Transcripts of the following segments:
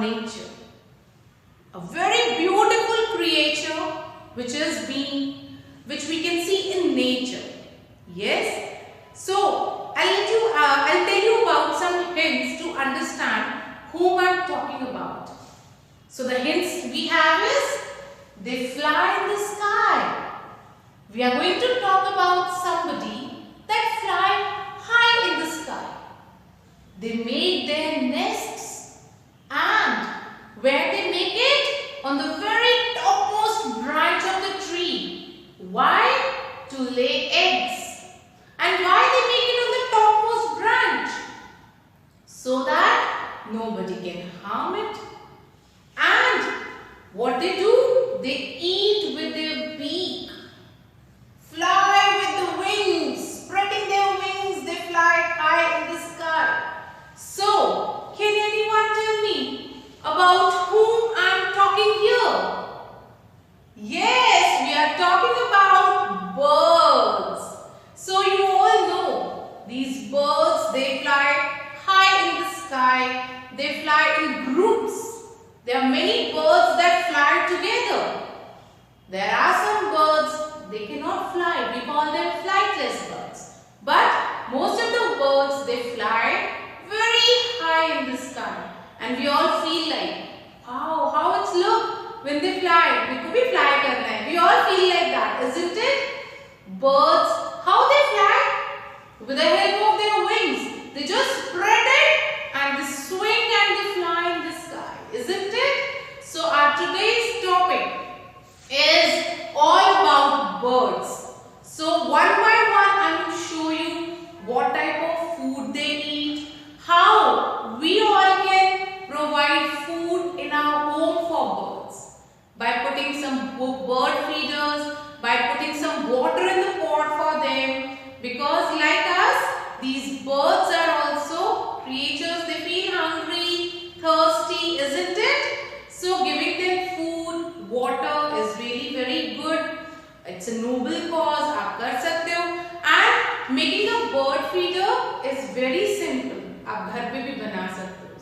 nature. A very beautiful creature which we can see in nature. Yes? So, I'll tell you about some hints to understand whom I'm talking about. So, the hints we have is, they fly in the sky. We are going to talk about somebody that fly high in the sky. They make their nests, and where they make it? On the very topmost branch of the tree. Why? To lay eggs. And why they make it on the topmost branch? So that nobody can harm it. And what they do? They eat with their beak. Fly with the wings. Spreading their wings, they fly high in the sky. So, can anyone tell me about whom I am talking here? Yes, we are talking about birds. So, you all know these birds, they fly high in the sky. They fly in groups. There are many birds that fly together. There are some birds, they cannot fly. We call them flightless birds. But most of the birds, they fly very high in the sky. And we all feel like, wow, how it's look when they fly. We could be fly karna hai. We all feel like that, isn't it? Birds, how they fly? With the help of their wings. They just spread it and they swing and they fly in the sky, isn't it? So our today's topic is all about birds. So one by one I will show you what type of food they eat, how we all can provide food in our home for birds by putting some bird feeders, by putting some water in the pot for them, because like us, these birds are also creatures. They feel hungry, thirsty, isn't it? So giving them food, water is really very good. It's a noble cause, आप कर सकते हो. And making a bird feeder is very simple. आप घर पे भी बना सकते हो.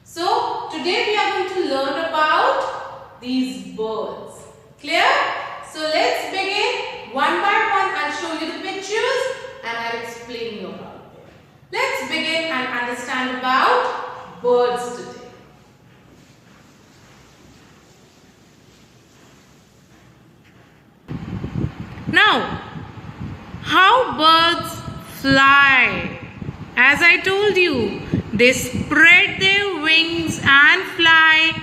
So today we are going to learn about these birds. Clear? So let's begin. One by one I'll show you the pictures and I'll explain you about them. Let's begin and understand about birds today. Now, how birds fly? As I told you, they spread their wings and fly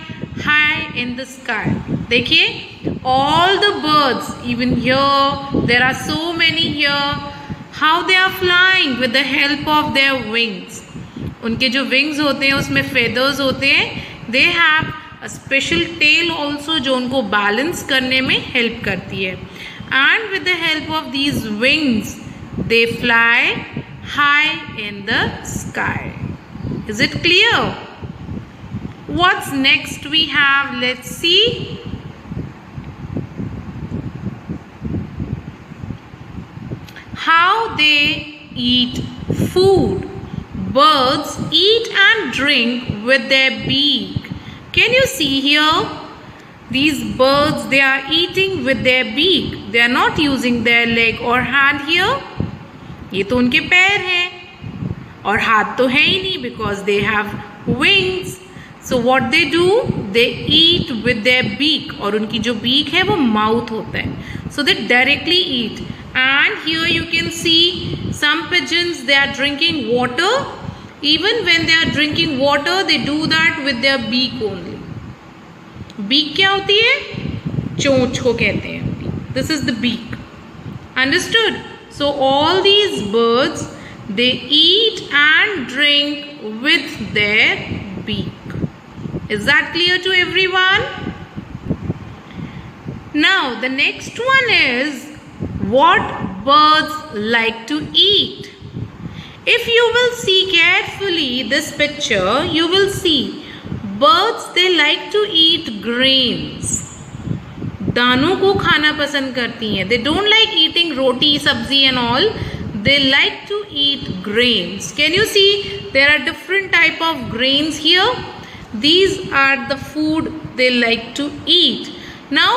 high in the sky. देखिए, all the birds, even here, there are so many here, how they are flying with the help of their wings. उनके जो wings होते हैं उसमें feathers होते हैं. They have a special tail also जो उनको balance करने में help करती है. And with the help of these wings, they fly high in the sky. Is it clear? What's next we have? Let's see. How they eat food. Birds eat and drink with their beak. Can you see here? These birds, they are eating with their beak. They are not using their leg or hand here. ये तो उनके पैर हैं और हाथ तो है ही नहीं because they have wings. So what they do? They eat with their beak. और उनकी जो beak है वो mouth होता है. So they directly eat. And here you can see some pigeons, they are drinking water. Even when they are drinking water, they do that with their beak only. Beak क्या होती है? चोंच को कहते हैं. This is the beak. Understood? So all these birds, they eat and drink with their beak. Is that clear to everyone? Now the next one is what birds like to eat. If you will see carefully this picture, you will see birds, they like to eat grains. दानों को खाना पसंद करती हैं. They don't like eating roti, sabzi and all. They like to eat grains. Can you see? There are different type of grains here. These are the food they like to eat. Now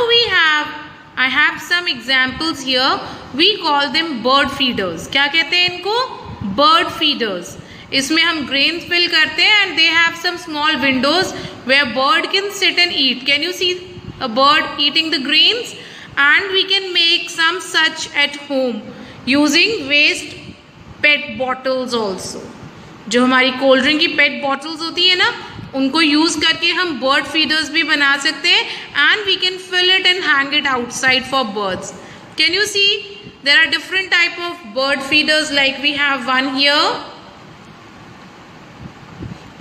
I have some examples here. We call them bird feeders. क्या कहते हैं इनको? Bird feeders. इसमें हम grain fill करते हैं and they have some small windows where bird can sit and eat. Can you see a bird eating the grains? And we can make some such at home using waste pet bottles also. जो हमारी cold drink की पेट bottles होती है ना, उनको use करके हम bird feeders भी बना सकते हैं and we can fill it and hang it outside for birds. Can you see there are different type of bird feeders like we have one here,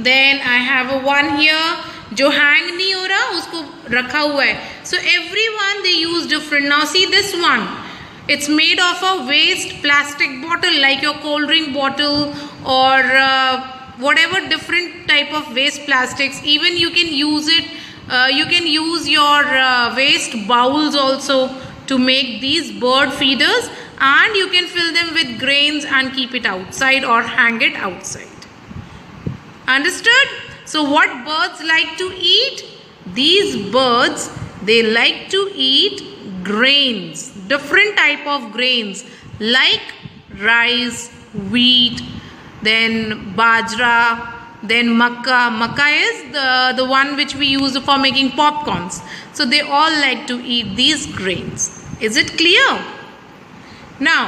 then I have one here जो hang नहीं हो रहा, उसको रखा हुआ है. So everyone they use different. Now see this one, it's made of a waste plastic bottle like your cold drink bottle or whatever different type of waste plastics. Even you can use it, you can use your waste bowls also to make these bird feeders, and you can fill them with grains and keep it outside or hang it outside. Understood? So what birds like to eat? These birds, they like to eat grains, different type of grains like rice, wheat, then bajra, then makka. Makka is the one which we use for making popcorns. So they all like to eat these grains. Is it clear? Now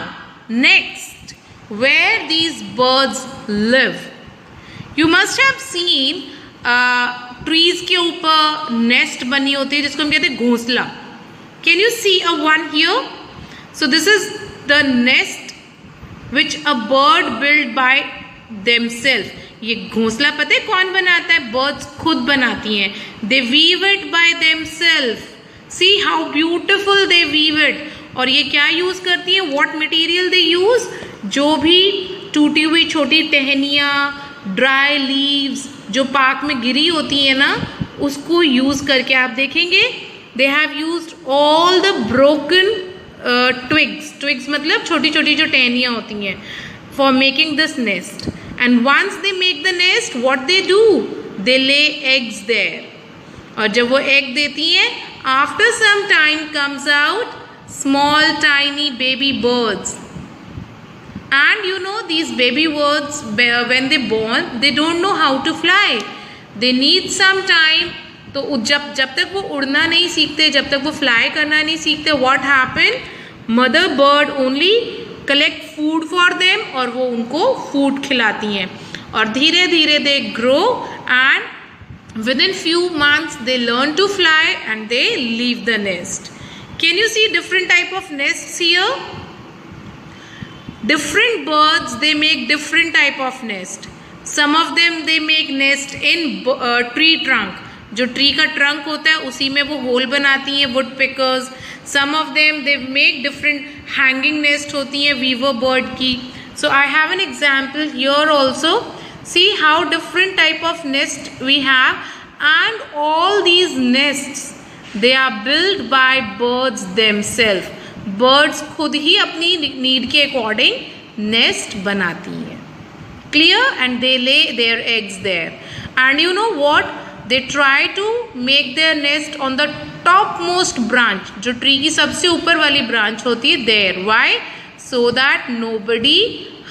next, where these birds live. You must have seen trees के ऊपर nest बनी होती है जिसको हम कहते हैं घोंसला. Can you see a one here? So this is the nest which a bird built by themselves. ये घोंसला पता है कौन बनाता है? Birds खुद बनाती हैं. They weave it by themselves. See how beautiful they weave it. और ये क्या यूज करती हैं? What material they use? जो भी टूटी हुई छोटी टहनियाँ, ड्राई लीव्स जो पार्क में गिरी होती है ना, उसको यूज करके आप देखेंगे they have used all the broken twigs मतलब छोटी छोटी जो टहनियाँ होती हैं for making this nest. And once they make the nest, what they do? They lay eggs there. और जब वो egg देती हैं, after some time comes out small tiny baby birds. And you know these baby birds, when they born, they don't know how to fly. They need some time. तो जब तक वो उड़ना नहीं सीखते, जब तक वो फ्लाई करना नहीं सीखते, what happen? Mother bird only collect food for them और वो उनको फूड खिलाती हैं और धीरे धीरे they grow and within few months they learn to fly and they leave the nest. Can you see different type of nests here? Different birds, they make different type of nest. Some of them they make nest in tree trunk. जो tree का trunk होता है उसी में वो hole बनाती हैं woodpeckers. Some of them they make different hanging nest होती हैं वीवर बर्ड की. So I have an example here also. See how different type of nest we have and all these nests they are build by birds themself. Birds खुद ही अपनी need के according nest बनाती हैं. Clear? And they lay their eggs there. And you know what? They try to make their nest on the topmost branch, जो tree की सबसे ऊपर वाली ब्रांच होती है there. Why? So that nobody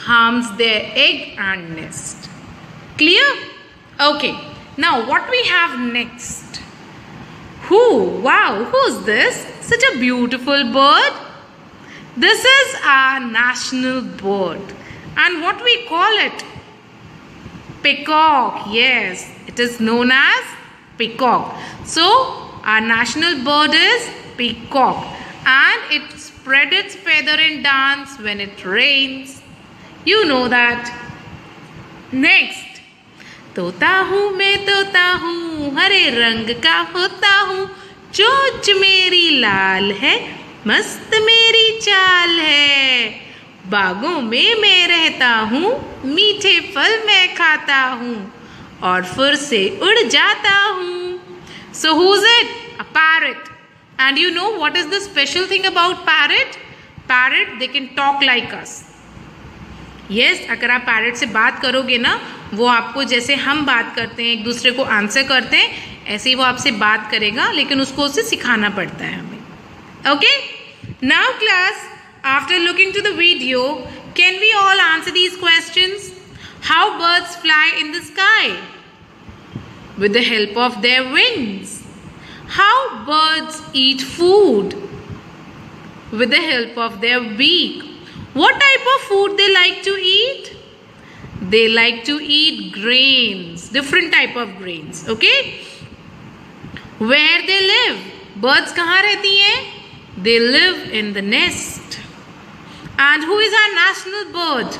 harms their egg and nest. Clear? Okay. Now what we have next? Wow, who's this? Such a beautiful bird. This is our national bird. And what we call it? Peacock. Yes. It is known as peacock. So our national bird is peacock and it spread its feather in dance when it rains. You know that. Next. तोता हूँ मैं तोता हूँ हरे रंग का होता हूँ, चोंच मेरी लाल है मस्त मेरी चाल है, बागों में मैं रहता हूँ मीठे फल मैं खाता हूँ और फिर से उड़ जाता हूँ. So who's it? A parrot. And you know what is the special thing about parrot? Parrot, they can talk like us. Yes, अगर आप पैरट से बात करोगे ना, वो आपको जैसे हम बात करते हैं, एक दूसरे को आंसर करते हैं, ऐसे ही वो आपसे बात करेगा, लेकिन उसको उसे सिखाना पड़ता है हमें। Okay, now class, after looking to the video, can we all answer these questions? How birds fly in the sky? With the help of their wings. How birds eat food? With the help of their beak. What type of food they like to eat? They like to eat grains, different type of grains. Okay? Where they live? Birds कहाँ रहती हैं? They live in the nest. And who is our national bird?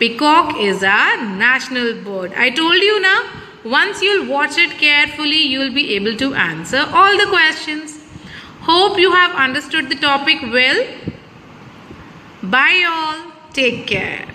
Peacock is our national bird. I told you now. Once you'll watch it carefully, you'll be able to answer all the questions. Hope you have understood the topic well. Bye all. Take care.